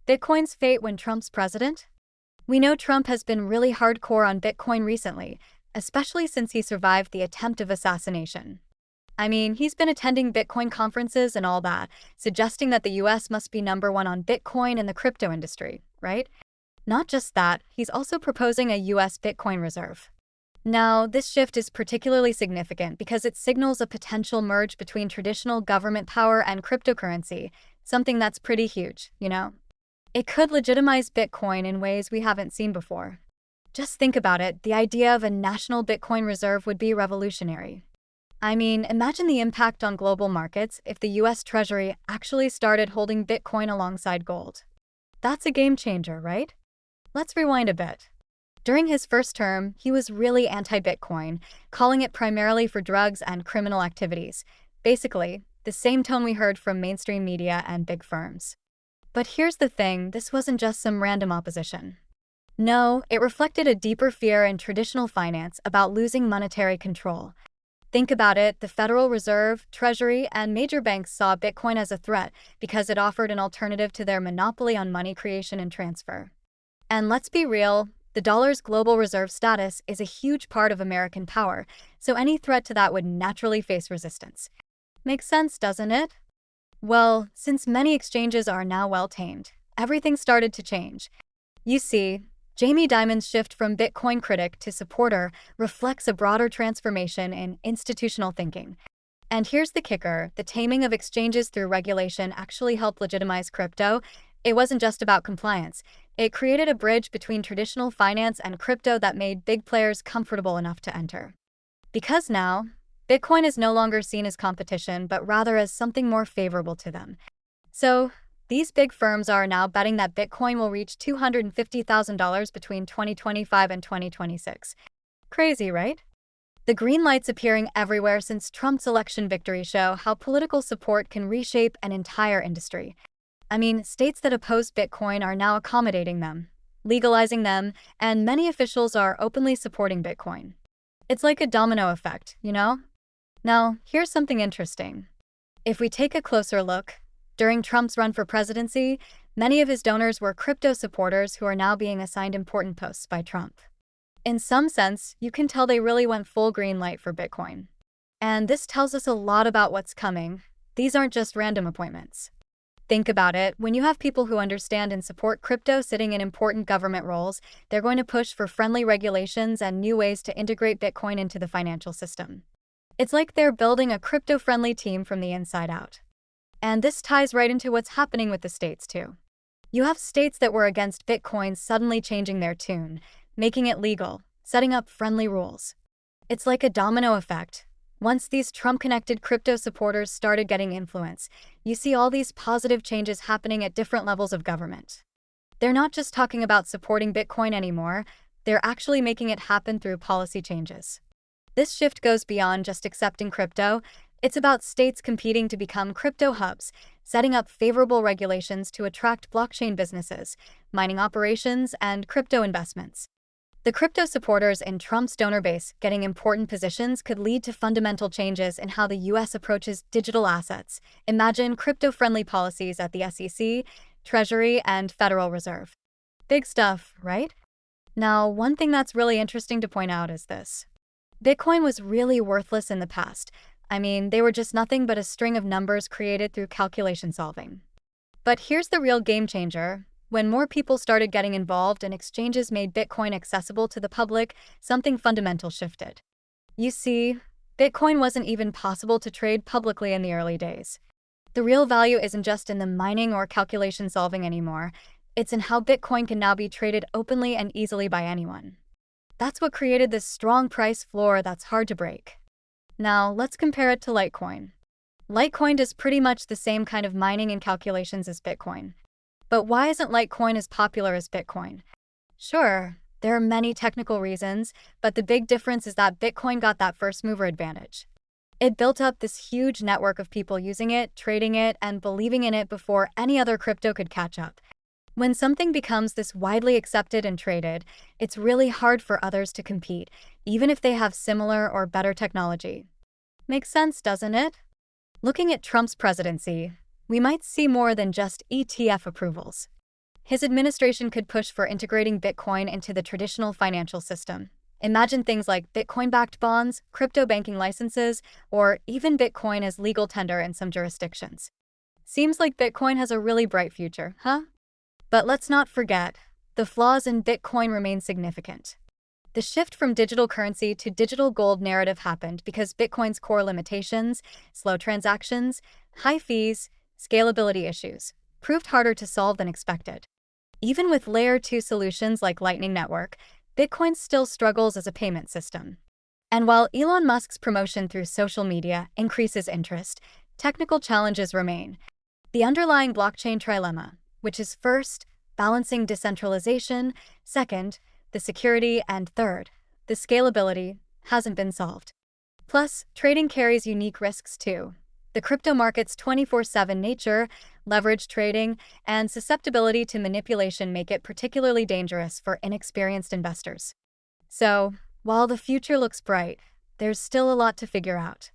Bitcoin's fate when Trump's president? We know Trump has been really hardcore on Bitcoin recently, especially since he survived the attempt of assassination. I mean, he's been attending Bitcoin conferences and all that, suggesting that the US must be number one on Bitcoin in the crypto industry, right? Not just that, he's also proposing a US Bitcoin reserve. Now, this shift is particularly significant because it signals a potential merge between traditional government power and cryptocurrency, something that's pretty huge, you know? It could legitimize Bitcoin in ways we haven't seen before. Just think about it, the idea of a national Bitcoin reserve would be revolutionary. I mean, imagine the impact on global markets if the US Treasury actually started holding Bitcoin alongside gold. That's a game changer, right? Let's rewind a bit. During his first term, he was really anti-Bitcoin, calling it primarily for drugs and criminal activities. Basically, the same tone we heard from mainstream media and big firms. But here's the thing, this wasn't just some random opposition. No, it reflected a deeper fear in traditional finance about losing monetary control. Think about it, the Federal Reserve, Treasury, and major banks saw Bitcoin as a threat because it offered an alternative to their monopoly on money creation and transfer. And let's be real, the dollar's global reserve status is a huge part of American power, so any threat to that would naturally face resistance. Makes sense, doesn't it? Well, since many exchanges are now well-tamed, everything started to change. You see, Jamie Dimon's shift from Bitcoin critic to supporter reflects a broader transformation in institutional thinking. And here's the kicker, the taming of exchanges through regulation actually helped legitimize crypto. It wasn't just about compliance. It created a bridge between traditional finance and crypto that made big players comfortable enough to enter. Because now, Bitcoin is no longer seen as competition, but rather as something more favorable to them. So, these big firms are now betting that Bitcoin will reach $250,000 between 2025 and 2026. Crazy, right? The green lights appearing everywhere since Trump's election victory show how political support can reshape an entire industry. I mean, states that oppose Bitcoin are now accommodating them, legalizing them, and many officials are openly supporting Bitcoin. It's like a domino effect, you know? Now, here's something interesting. If we take a closer look, during Trump's run for presidency, many of his donors were crypto supporters who are now being assigned important posts by Trump. In some sense, you can tell they really went full green light for Bitcoin. And this tells us a lot about what's coming. These aren't just random appointments. Think about it, when you have people who understand and support crypto sitting in important government roles, they're going to push for friendly regulations and new ways to integrate Bitcoin into the financial system. It's like they're building a crypto-friendly team from the inside out. And this ties right into what's happening with the states, too. You have states that were against Bitcoin suddenly changing their tune, making it legal, setting up friendly rules. It's like a domino effect. Once these Trump-connected crypto supporters started getting influence, you see all these positive changes happening at different levels of government. They're not just talking about supporting Bitcoin anymore, they're actually making it happen through policy changes. This shift goes beyond just accepting crypto. It's about states competing to become crypto hubs, setting up favorable regulations to attract blockchain businesses, mining operations, and crypto investments. The crypto supporters in Trump's donor base getting important positions could lead to fundamental changes in how the US approaches digital assets. Imagine crypto-friendly policies at the SEC, Treasury, and Federal Reserve. Big stuff, right? Now, one thing that's really interesting to point out is this. Bitcoin was really worthless in the past. I mean, they were just nothing but a string of numbers created through calculation solving. But here's the real game changer. When more people started getting involved and exchanges made Bitcoin accessible to the public, something fundamental shifted. You see, Bitcoin wasn't even possible to trade publicly in the early days. The real value isn't just in the mining or calculation solving anymore, it's in how Bitcoin can now be traded openly and easily by anyone. That's what created this strong price floor that's hard to break. Now, let's compare it to Litecoin. Litecoin does pretty much the same kind of mining and calculations as Bitcoin. But why isn't Litecoin as popular as Bitcoin? Sure, there are many technical reasons, but the big difference is that Bitcoin got that first mover advantage. It built up this huge network of people using it, trading it, and believing in it before any other crypto could catch up. When something becomes this widely accepted and traded, it's really hard for others to compete, even if they have similar or better technology. Makes sense, doesn't it? Looking at Trump's presidency, we might see more than just ETF approvals. His administration could push for integrating Bitcoin into the traditional financial system. Imagine things like Bitcoin-backed bonds, crypto banking licenses, or even Bitcoin as legal tender in some jurisdictions. Seems like Bitcoin has a really bright future, huh? But let's not forget, the flaws in Bitcoin remain significant. The shift from digital currency to digital gold narrative happened because Bitcoin's core limitations, slow transactions, high fees, scalability issues, proved harder to solve than expected. Even with Layer 2 solutions like Lightning Network, Bitcoin still struggles as a payment system. And while Elon Musk's promotion through social media increases interest, technical challenges remain. The underlying blockchain trilemma, which is first, balancing decentralization, second, the security, and third, the scalability, hasn't been solved. Plus, trading carries unique risks too. The crypto market's 24/7 nature, leverage trading, and susceptibility to manipulation make it particularly dangerous for inexperienced investors. So, while the future looks bright, there's still a lot to figure out.